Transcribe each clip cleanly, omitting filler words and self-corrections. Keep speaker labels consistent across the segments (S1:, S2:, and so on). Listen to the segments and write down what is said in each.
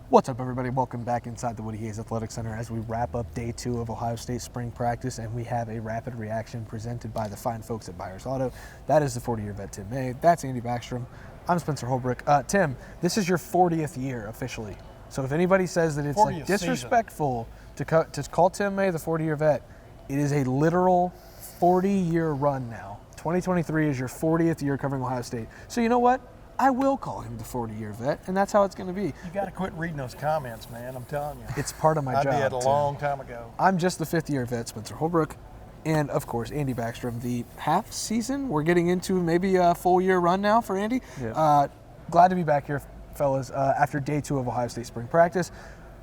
S1: What's up, everybody? Welcome back inside the Woody Hayes Athletic Center as we wrap up day 2 of Ohio State spring practice, and we have a rapid reaction presented by the fine folks at Byers Auto. That is the 40-year vet, Tim May. That's Andy Backstrom. I'm Spencer Holbrook. Tim, this is your 40th year officially. So if anybody says that it's like disrespectful to call Tim May the 40-year vet, it is a literal 40-year run now. 2023 is your 40th year covering Ohio State. So you know what? I will call him the 40-year vet, and that's how it's going to be.
S2: You got to quit reading those comments, man. I'm telling you.
S1: It's part of my job.
S2: I did a long time ago.
S1: I'm just the 5th-year vet, Spencer Holbrook, and, of course, Andy Backstrom. The half season, we're getting into maybe a full-year run now for Andy.
S2: Yeah.
S1: Glad to be back here, fellas, after day 2 of Ohio State spring practice.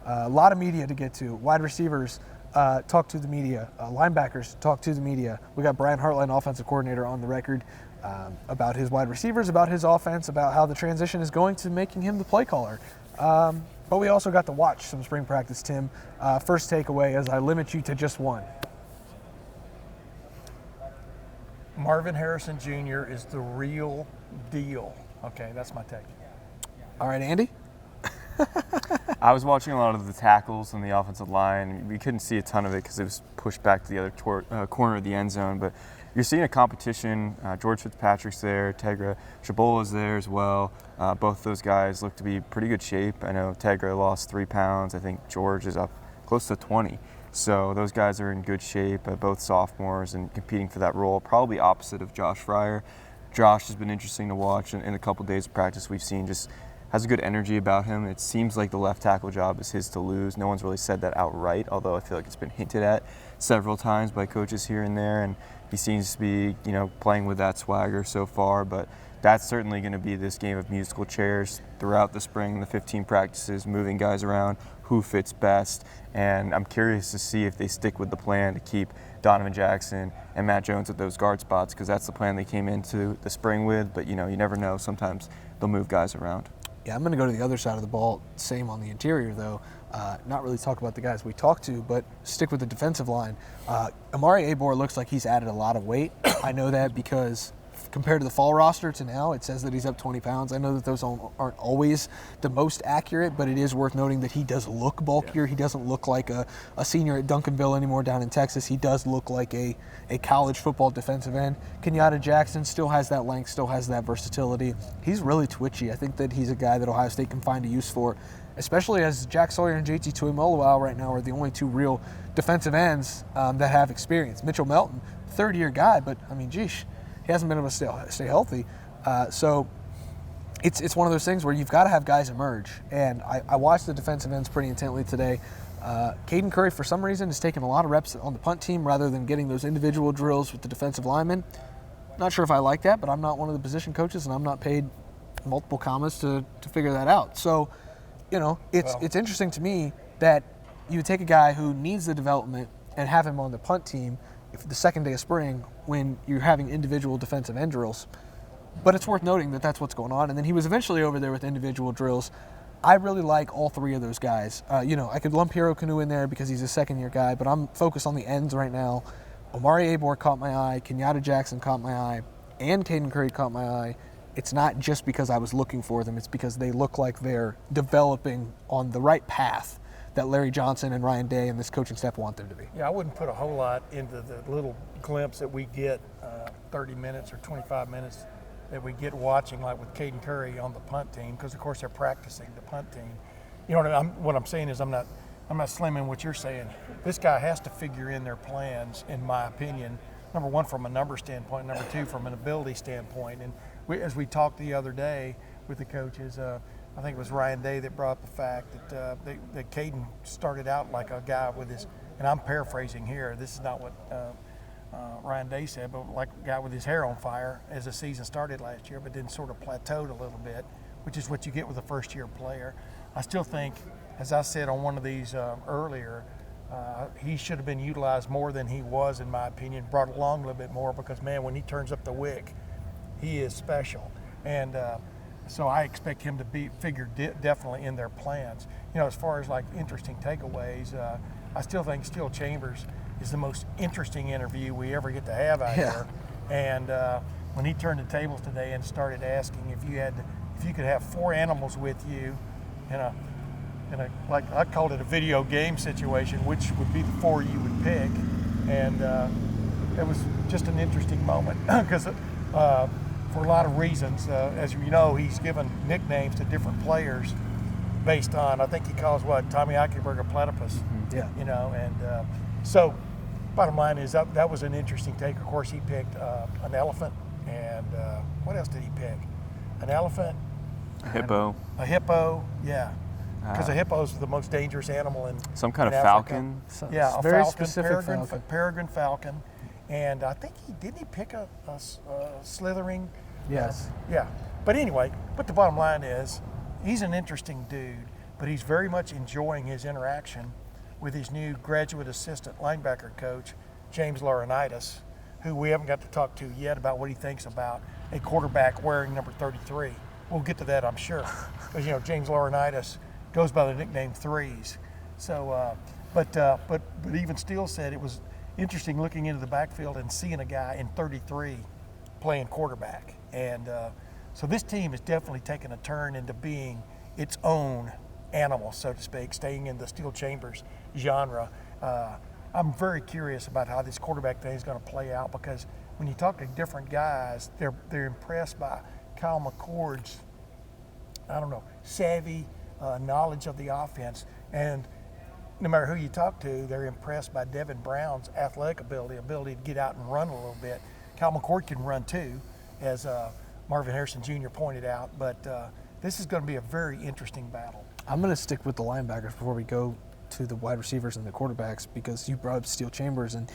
S1: A lot of media to get to. Wide receivers talk to the media. Linebackers talk to the media. We got Brian Hartline, offensive coordinator, on the record. About his wide receivers, about his offense, about how the transition is going to making him the play caller. But we also got to watch some spring practice, Tim. First takeaway, as I limit you to just one.
S2: Marvin Harrison Jr. is the real deal. Okay, that's my take.
S1: All right, Andy?
S3: I was watching a lot of the tackles on the offensive line. We couldn't see a ton of it because it was pushed back to the other corner of the end zone. But you're seeing a competition. George Fitzpatrick's there. Tegra Chabola's there as well. Both those guys look to be pretty good shape. I know Tegra lost 3 pounds. I think George is up close to 20. So those guys are in good shape, both sophomores and competing for that role, probably opposite of Josh Fryer. Josh has been interesting to watch. In a couple days of practice we've seen just has a good energy about him. It seems like the left tackle job is his to lose. No one's really said that outright, although I feel like it's been hinted at several times by coaches here and there, and he seems to be, playing with that swagger so far. But that's certainly going to be this game of musical chairs throughout the spring, the 15 practices, moving guys around, who fits best. And I'm curious to see if they stick with the plan to keep Donovan Jackson and Matt Jones at those guard spots, because that's the plan they came into the spring with. But, you never know. Sometimes they'll move guys around.
S1: Yeah, I'm going to go to the other side of the ball. Same on the interior, though. Not really talk about the guys we talked to, but stick with the defensive line. Amari Abor looks like he's added a lot of weight. I know that because compared to the fall roster to now, it says that he's up 20 pounds. I know that those aren't always the most accurate, but it is worth noting that he does look bulkier.
S2: Yeah.
S1: He doesn't look like a senior at Duncanville anymore down in Texas. He does look like a college football defensive end. Kenyatta Jackson still has that length, still has that versatility. He's really twitchy. I think that he's a guy that Ohio State can find a use for, especially as Jack Sawyer and JT Tuimoloau right now are the only 2 real defensive ends that have experience. Mitchell Melton, 3rd-year guy, but, geesh, he hasn't been able to stay healthy. So it's one of those things where you've got to have guys emerge. And I watched the defensive ends pretty intently today. Caden Curry, for some reason, has taken a lot of reps on the punt team rather than getting those individual drills with the defensive linemen. Not sure if I like that, but I'm not one of the position coaches, and I'm not paid multiple commas to figure that out. So, it's interesting to me that you would take a guy who needs the development and have him on the punt team the second day of spring when you're having individual defensive end drills. But it's worth noting that that's what's going on. And then he was eventually over there with individual drills. I really like all 3 of those guys. I could lump Hero Kanu in there because he's a 2nd-year guy, but I'm focused on the ends right now. Amari Abor caught my eye, Kenyatta Jackson caught my eye, and Caden Curry caught my eye. It's not just because I was looking for them. It's because they look like they're developing on the right path that Larry Johnson and Ryan Day and this coaching staff want them to be.
S2: Yeah, I wouldn't put a whole lot into the little glimpse that we get 30 minutes or 25 minutes that we get watching, like with Caden Curry on the punt team, because of course they're practicing the punt team. What I'm saying is I'm not slamming what you're saying. This guy has to figure in their plans, in my opinion. Number 1, from a number standpoint. Number 2, from an ability standpoint. And as we talked the other day with the coaches, I think it was Ryan Day that brought up the fact that Caden started out like a guy with his, and I'm paraphrasing here, this is not what Ryan Day said, but like a guy with his hair on fire as the season started last year, but then sort of plateaued a little bit, which is what you get with a first-year player. I still think, as I said on one of these earlier, he should have been utilized more than he was, in my opinion, brought along a little bit more because, man, when he turns up the wick, he is special. And so I expect him to be figured definitely in their plans. As far as like interesting takeaways, I still think Steel Chambers is the most interesting interview we ever get to have out here. And when he turned the tables today and started asking if you could have 4 animals with you in like I called it a video game situation, which would be the 4 you would pick, and it was just an interesting moment because for a lot of reasons, as you know, he's given nicknames to different players based on, I think he calls Tommy Eichenberg a platypus.
S1: Yeah.
S2: You know, and so bottom line is that was an interesting take. Of course, he picked an elephant, and what else did he pick? An elephant.
S3: Hippo.
S2: A hippo, yeah. Because a hippo is the most dangerous animal in
S3: some kind
S2: in
S3: of
S2: Africa.
S3: falcon.
S2: Yeah, a
S1: very
S2: falcon,
S1: specific falcon.
S2: peregrine falcon, and I think didn't he pick a slithering?
S1: Yes.
S2: Yeah, but anyway, but the bottom line is, he's an interesting dude, but he's very much enjoying his interaction with his new graduate assistant linebacker coach, James Laurinaitis, who we haven't got to talk to yet about what he thinks about a quarterback wearing number 33. We'll get to that, I'm sure, because James Laurinaitis goes by the nickname Threes. So, but even Steele said it was interesting looking into the backfield and seeing a guy in 33 playing quarterback. And so this team is definitely taking a turn into being its own animal, so to speak, staying in the Steel Chambers genre. I'm very curious about how this quarterback thing is going to play out, because when you talk to different guys, they're impressed by Kyle McCord's, savvy knowledge of the offense. And no matter who you talk to, they're impressed by Devin Brown's athletic ability to get out and run a little bit. Kyle McCord can run too, as Marvin Harrison Jr. pointed out. But this is going to be a very interesting battle.
S1: I'm going to stick with the linebackers before we go to the wide receivers and the quarterbacks, because you brought up Steel Chambers, and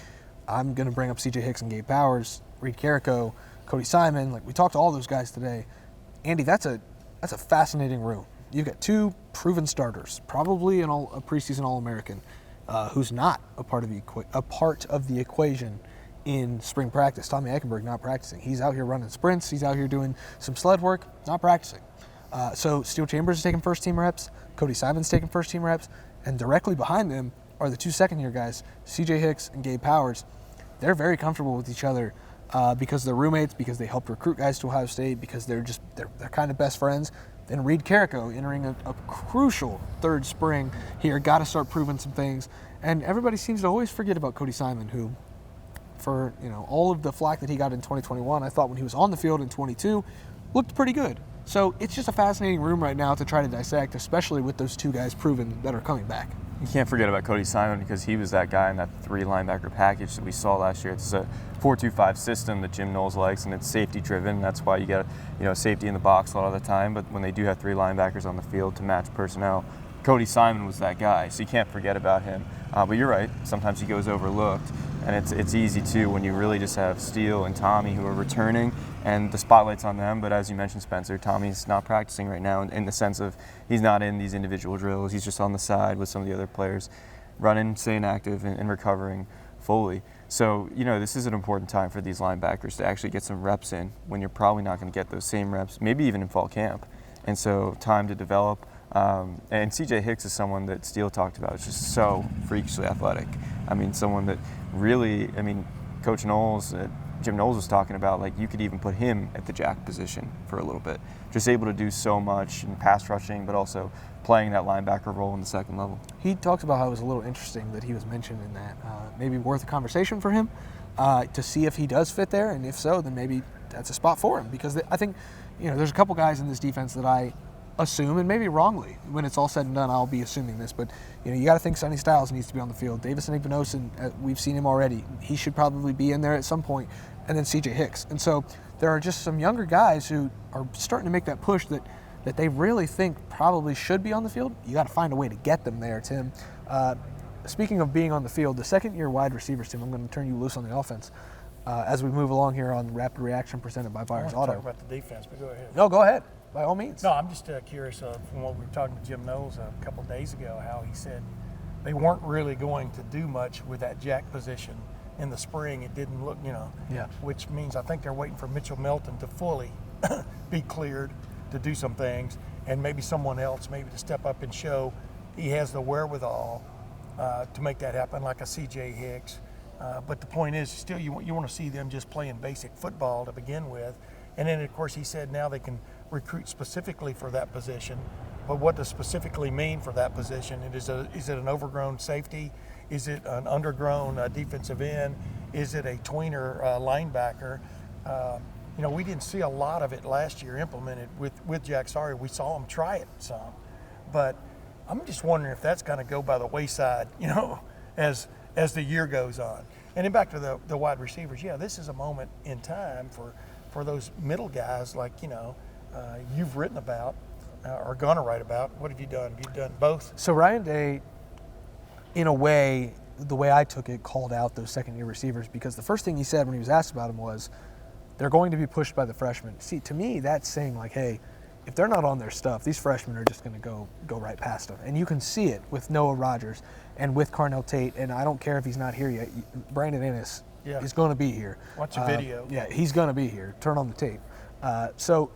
S1: I'm going to bring up C.J. Hicks and Gabe Powers, Reed Carrico, Cody Simon. Like, we talked to all those guys today. Andy, that's a fascinating room. You've got two proven starters, probably a preseason All-American, who's not a part of the equation in spring practice. Tommy Eichenberg not practicing. He's out here running sprints. He's out here doing some sled work, not practicing. So Steel Chambers is taking first-team reps. Cody Simon's taking first-team reps. And directly behind them are the two second-year guys, C.J. Hicks and Gabe Powers. They're very comfortable with each other because they're roommates, because they helped recruit guys to Ohio State, because they're kind of best friends. Then Reed Carrico entering a crucial third spring here, got to start proving some things. And everybody seems to always forget about Cody Simon, who, for all of the flack that he got in 2021, I thought when he was on the field in 22, looked pretty good. So it's just a fascinating room right now to try to dissect, especially with those two guys proven that are coming back.
S3: You can't forget about Cody Simon, because he was that guy in that 3 linebacker package that we saw last year. It's a 4-2-5 system that Jim Knowles likes, and it's safety driven. That's why you get safety in the box a lot of the time. But when they do have 3 linebackers on the field to match personnel, Cody Simon was that guy. So you can't forget about him. But you're right. Sometimes he goes overlooked, and it's easy too when you really just have Steele and Tommy who are returning, and the spotlight's on them. But as you mentioned, Spencer, Tommy's not practicing right now in the sense of he's not in these individual drills. He's just on the side with some of the other players, running, staying active, and recovering fully. So, this is an important time for these linebackers to actually get some reps in when you're probably not going to get those same reps, maybe even in fall camp. And so time to develop. And C.J. Hicks is someone that Steele talked about. It's just so freakishly athletic. Someone that really, Coach Knowles, Jim Knowles was talking about, like, you could even put him at the jack position for a little bit. Just able to do so much in pass rushing, but also playing that linebacker role in the second level.
S1: He talked about how it was a little interesting that he was mentioned in that. Maybe worth a conversation for him to see if he does fit there, and if so, then maybe that's a spot for him. Because I think, there's a couple guys in this defense that I assume, and maybe wrongly, when it's all said and done, I'll be assuming this, but you got to think Sonny Styles needs to be on the field. Davison Igbinosun, we've seen him already. He should probably be in there at some point, and then C.J. Hicks. And so there are just some younger guys who are starting to make that push that they really think probably should be on the field. You got to find a way to get them there, Tim. Speaking of being on the field, the second-year wide receivers, Tim, I'm going to turn you loose on the offense as we move along here on Rapid Reaction presented by Byers Auto.
S2: Talk about the defense, but go ahead.
S1: No, go ahead. By all means.
S2: No, I'm just curious from what we were talking to Jim Knowles a couple of days ago, how he said they weren't really going to do much with that jack position in the spring. It didn't look,
S1: yeah.
S2: Which means I think they're waiting for Mitchell Melton to fully be cleared to do some things, and maybe someone else maybe to step up and show he has the wherewithal to make that happen, like a C.J. Hicks. But the point is, still, you want to see them just playing basic football to begin with. And then, of course, he said now they can recruit specifically for that position. But what does specifically mean for that position? Is it an overgrown safety? Is it an undergrown defensive end? Is it a tweener linebacker? We didn't see a lot of it last year implemented with Jack Sawyer. We saw him try it some, but I'm just wondering if that's going to go by the wayside, as the year goes on. And then back to the wide receivers. Yeah, this is a moment in time for those middle guys like you've written about or gonna write about. What have you done? Have you done both?
S1: So Ryan Day, in a way, the way I took it, called out those second-year receivers because the first thing he said when he was asked about them was, they're going to be pushed by the freshmen. See, to me, that's saying like, hey, if they're not on their stuff, these freshmen are just going to go right past them. And you can see it with Noah Rogers and with Carnell Tate, and I don't care if he's not here yet. Brandon Ennis is going to be here.
S2: Watch a video.
S1: Yeah, he's going to be here. Turn on the tape. So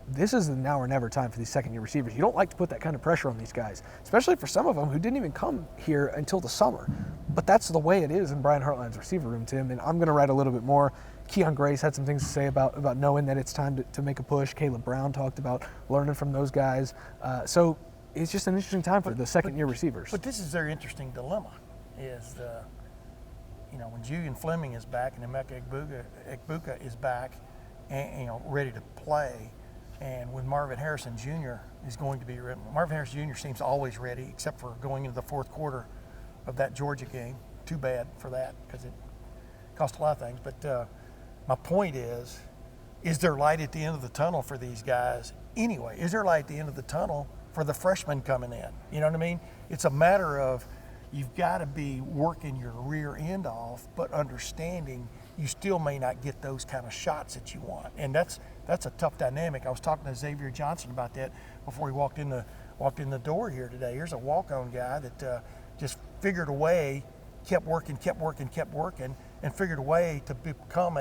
S1: this is the now or never time for these second-year receivers. You don't like to put that kind of pressure on these guys, especially for some of them who didn't even come here until the summer. But that's the way it is in Brian Hartline's receiver room, Tim, and I'm going to write a little bit more. Keon Grace had some things to say about knowing that it's time to make a push. Caleb Brown talked about learning from those guys. So it's just an interesting time for the second-year receivers.
S2: But this is their interesting dilemma, is when Julian Fleming is back and Emeka Egbuka is back and ready to play, and when Marvin Harrison Jr. is going to be ready. Marvin Harrison Jr. seems always ready, except for going into the fourth quarter of that Georgia game. Too bad for that because it cost a lot of things. But my point is there light at the end of the tunnel for these guys anyway? Is there light at the end of the tunnel for the freshmen coming in? You know what I mean? It's a matter of you've got to be working your rear end off, but understanding you still may not get those kind of shots that you want. And that's a tough dynamic. I was talking to Xavier Johnson about that before he walked in the door here today. Here's a walk-on guy that just figured a way, kept working, and figured a way to become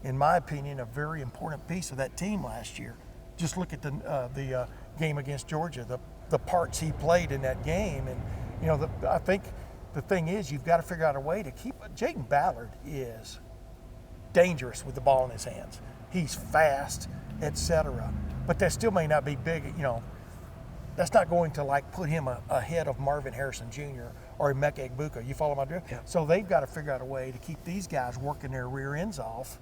S2: in my opinion, a very important piece of that team last year. Just look at the game against Georgia, the parts he played in that game, and I think the thing is you've got to figure out a way to keep. Jayden Ballard is dangerous with the ball in his hands. He's fast, etc. But that still may not be big. That's not going to put him ahead of Marvin Harrison Jr. or Emeka Egbuka. You follow my drift?
S1: Yeah.
S2: So they've got to figure out a way to keep these guys working their rear ends off.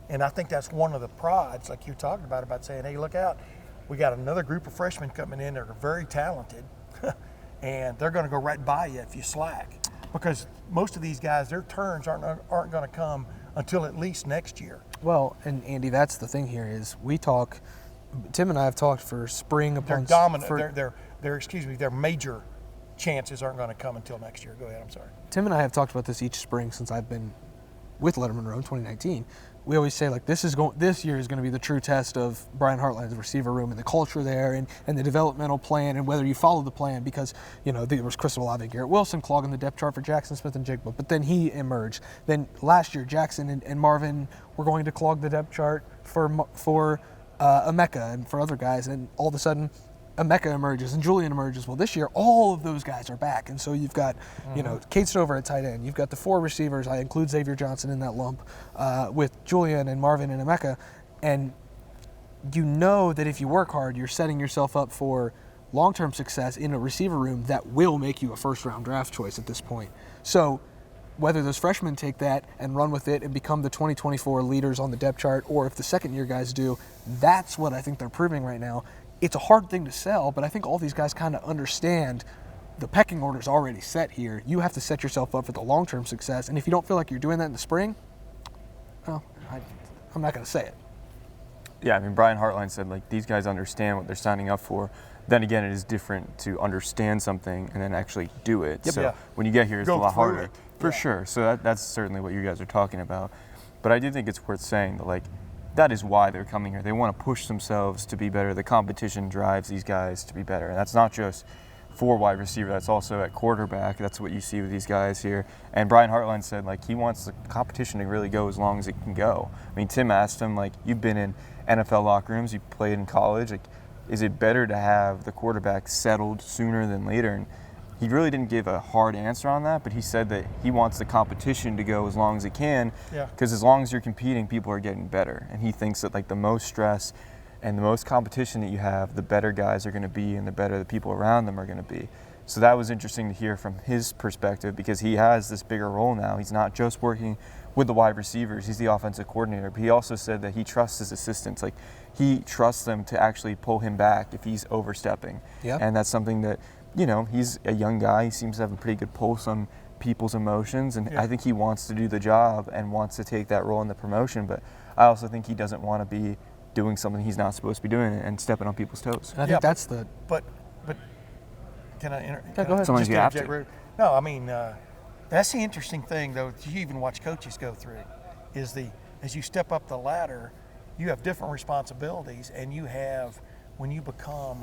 S2: And I think that's one of the prods, like you're talking about saying, hey, look out. We got another group of freshmen coming in that are very talented, and they're going to go right by you if you slack. Because most of these guys, their turns aren't going to come until at least next year.
S1: Well, and Andy, that's the thing here is Tim and I have talked for spring upon
S2: They're dominant. Their major chances aren't going to come until next year. Go ahead, I'm sorry.
S1: Tim and I have talked about this each spring since I've been with Lettermen Row in 2019. We always say this year is going to be the true test of Brian Hartline's receiver room and the culture there and the developmental plan and whether you follow the plan because, there was Chris Olave and Garrett Wilson clogging the depth chart for Jackson Smith and Jigba, but then he emerged. Then last year, Jackson and Marvin were going to clog the depth chart for Emeka and for other guys, and all of a sudden Emeka emerges and Julian emerges. Well, this year, all of those guys are back. And so you've got, Kate Stover at tight end. You've got the four receivers. I include Xavier Johnson in that lump with Julian and Marvin and Emeka. And you know that if you work hard, you're setting yourself up for long-term success in a receiver room that will make you a first-round draft choice at this point. So whether those freshmen take that and run with it and become the 2024 leaders on the depth chart, or if the second-year guys do, that's what I think they're proving right now. It's a hard thing to sell, but I think all these guys kind of understand the pecking order's already set here. You have to set yourself up for the long-term success, and if you don't feel like you're doing that in the spring, well, I'm not going to say it.
S3: Yeah, Brian Hartline said, these guys understand what they're signing up for. Then again, it is different to understand something and then actually do it.
S2: Yep.
S3: So
S2: Yeah.
S3: when you get here, it's a lot harder.
S2: It.
S3: For sure. So that's certainly what you guys are talking about. But I do think it's worth saying that, that is why they're coming here. They want to push themselves to be better. The competition drives these guys to be better. And that's not just for wide receiver, that's also at quarterback. That's what you see with these guys here. And Brian Hartline said, he wants the competition to really go as long as it can go. Tim asked him, you've been in NFL locker rooms, you played in college, is it better to have the quarterback settled sooner than later? And he really didn't give a hard answer on that, but he said that he wants the competition to go as long as it can, because as long as you're competing, people are getting better. And he thinks that the most stress And the most competition that you have, the better guys are going to be, and the better the people around them are going to be. So that was interesting to hear from his perspective, because he has this bigger role now. He's not just working with the wide receivers, he's the offensive coordinator, but he also said that he trusts his assistants. Like, he trusts them to actually pull him back if he's overstepping.
S1: Yeah.
S3: And that's something that, he's a young guy. He seems to have a pretty good pulse on people's emotions, and I think he wants to do the job and wants to take that role in the promotion, but I also think he doesn't want to be doing something he's not supposed to be doing and stepping on people's toes.
S1: And I think that's the...
S2: But can I
S1: go ahead.
S3: Sometimes you have to.
S2: No, I mean, that's the interesting thing, though, that you even watch coaches go through, is as you step up the ladder, you have different responsibilities, and you have, when you become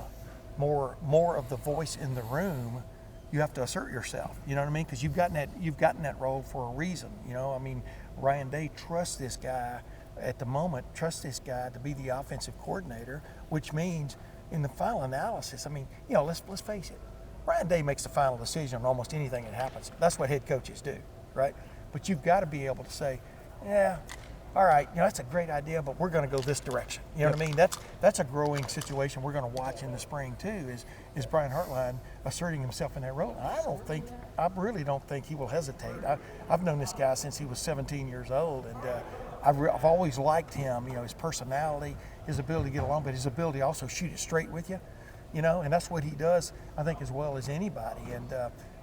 S2: more of the voice in the room, you have to assert yourself. You know what I mean? Because you've gotten that role for a reason. I mean, Ryan Day trusts this guy at the moment, to be the offensive coordinator, which means in the final analysis, I mean, let's face it, Ryan Day makes the final decision on almost anything that happens. That's what head coaches do, right? But you've got to be able to say, yeah, all right, that's a great idea, but we're going to go this direction. You know what I mean? That's a growing situation we're going to watch in the spring too. Is Brian Hartline asserting himself in that role? And I really don't think he will hesitate. I've known this guy since he was 17 years old, and I've always liked him. His personality, his ability to get along, but his ability to also shoot it straight with you. And that's what he does, I think, as well as anybody. And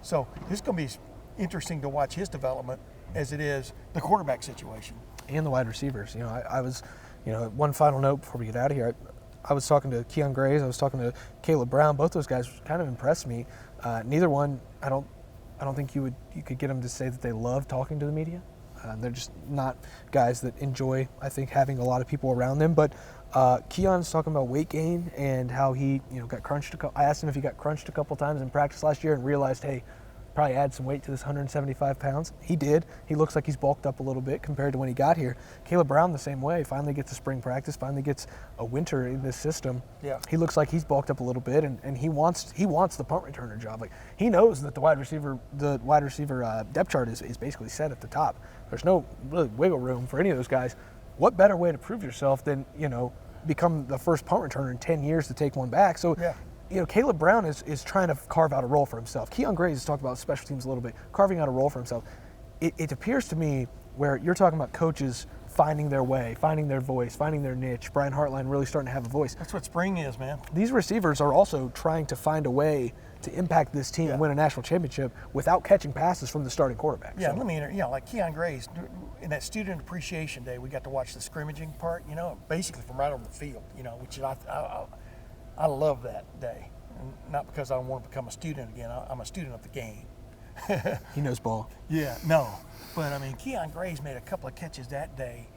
S2: so this is going to be interesting to watch his development as it is the quarterback situation.
S1: And the wide receivers. I was, one final note before we get out of here. I was talking to Keon Grays, I was talking to Caleb Brown. Both those guys kind of impressed me. Neither one, I don't think you could get them to say that they love talking to the media. They're just not guys that enjoy, I think, having a lot of people around them. But Keon's talking about weight gain and how he, got crunched. I asked him if he got crunched a couple times in practice last year and realized, hey, probably add some weight to this 175 pounds. He did. He looks like he's bulked up a little bit compared to when he got here. Caleb Brown the same way. Finally gets a spring practice. Finally gets a winter in this system. Yeah. He looks like he's bulked up a little bit, and he wants the punt returner job. Like, he knows that the wide receiver depth chart is basically set at the top. There's no really wiggle room for any of those guys. What better way to prove yourself than become the first punt returner in 10 years to take one back? So. Yeah. Caleb Brown is trying to carve out a role for himself. Keon Grays has talked about special teams a little bit, carving out a role for himself. It appears to me where you're talking about coaches finding their way, finding their voice, finding their niche. Brian Hartline really starting to have a voice.
S2: That's what spring is, man. These
S1: receivers are also trying to find a way to impact this team and win a national championship without catching passes from the starting quarterback.
S2: Yeah, let me, like Keon Grays, in that student appreciation day, we got to watch the scrimmaging part, basically from right on the field, which I love that day, and not because I want to become a student again. I'm a student of the game.
S1: He knows ball.
S2: Yeah, no. But, Keon Grays made a couple of catches that day.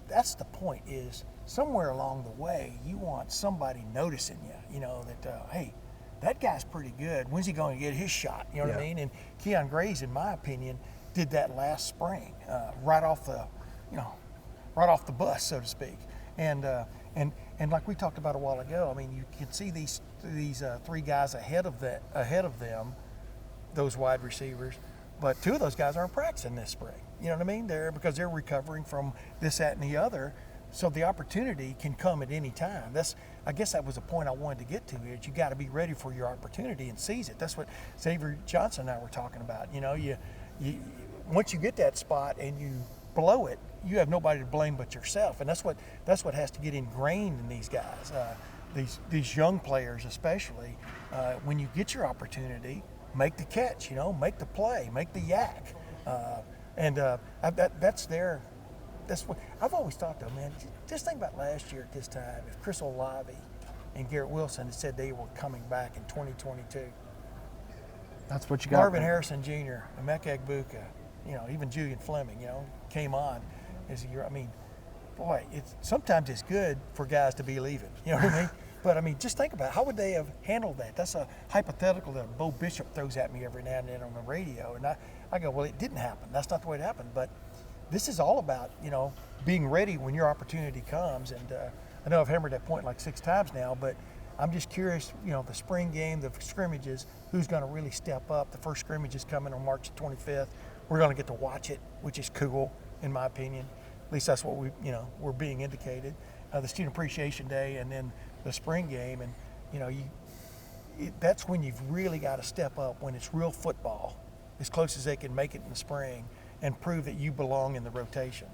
S2: That's the point, is somewhere along the way, you want somebody noticing you, that, hey, that guy's pretty good. When's he going to get his shot? You know what I mean? And Keon Grays, in my opinion, did that last spring, right off the bus, so to speak. And like we talked about a while ago, you can see these three guys ahead of them, those wide receivers, but two of those guys aren't practicing this spring. You know what I mean? Because they're recovering from this, that, and the other. So the opportunity can come at any time. I guess that was the point I wanted to get to here. You got to be ready for your opportunity and seize it. That's what Xavier Johnson and I were talking about. You once you get that spot and you blow it, you have nobody to blame but yourself, and that's what has to get ingrained in these guys, these young players especially. When you get your opportunity, make the catch, make the play, make the yak, that's what I've always thought, though, man. Just think about last year at this time, if Chris Olave and Garrett Wilson had said they were coming back in 2022.
S1: That's what you got.
S2: Marvin Harrison Jr., Emeka Egbuka, even Julian Fleming, came on as a year. Boy, sometimes it's good for guys to be leaving. You know what I mean? But just think about it. How would they have handled that? That's a hypothetical that Bo Bishop throws at me every now and then on the radio, and I go, well, it didn't happen. That's not the way it happened. But this is all about being ready when your opportunity comes. And I know I've hammered that point like 6 times now, but I'm just curious. The spring game, the scrimmages, who's going to really step up? The first scrimmage is coming on March 25th. We're going to get to watch it, which is cool, in my opinion. At least that's what we're being indicated. the Student Appreciation Day, and then the spring game. And that's when you've really got to step up, when it's real football, as close as they can make it in the spring, and prove that you belong in the rotation.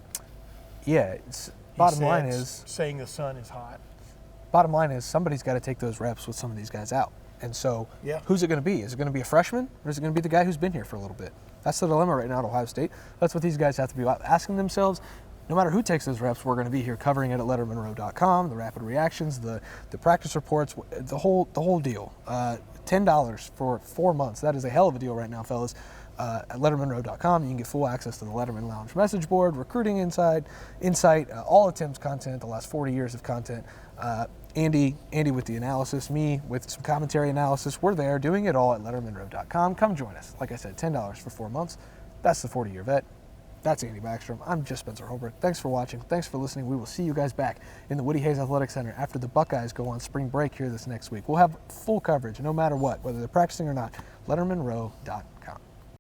S1: Yeah, bottom line is
S2: saying the sun is hot.
S1: Bottom line is somebody's got to take those reps with some of these guys out. And so who's it going to be? Is it going to be a freshman, or is it going to be the guy who's been here for a little bit? That's the dilemma right now at Ohio State. That's what these guys have to be asking themselves. No matter who takes those reps, we're going to be here covering it at lettermenrow.com, the rapid reactions, the practice reports, the whole deal. $10 for 4 months. That is a hell of a deal right now, fellas. At lettermenrow.com, you can get full access to the Letterman Lounge message board, recruiting insight, all of Tim's content, the last 40 years of content. Andy with the analysis, me with some commentary analysis. We're there doing it all at lettermenrow.com. Come join us. Like I said, $10 for 4 months. That's the 40-year vet. That's Andy Backstrom. I'm just Spencer Holbrook. Thanks for watching. Thanks for listening. We will see you guys back in the Woody Hayes Athletic Center after the Buckeyes go on spring break here this next week. We'll have full coverage no matter what, whether they're practicing or not. lettermenrow.com.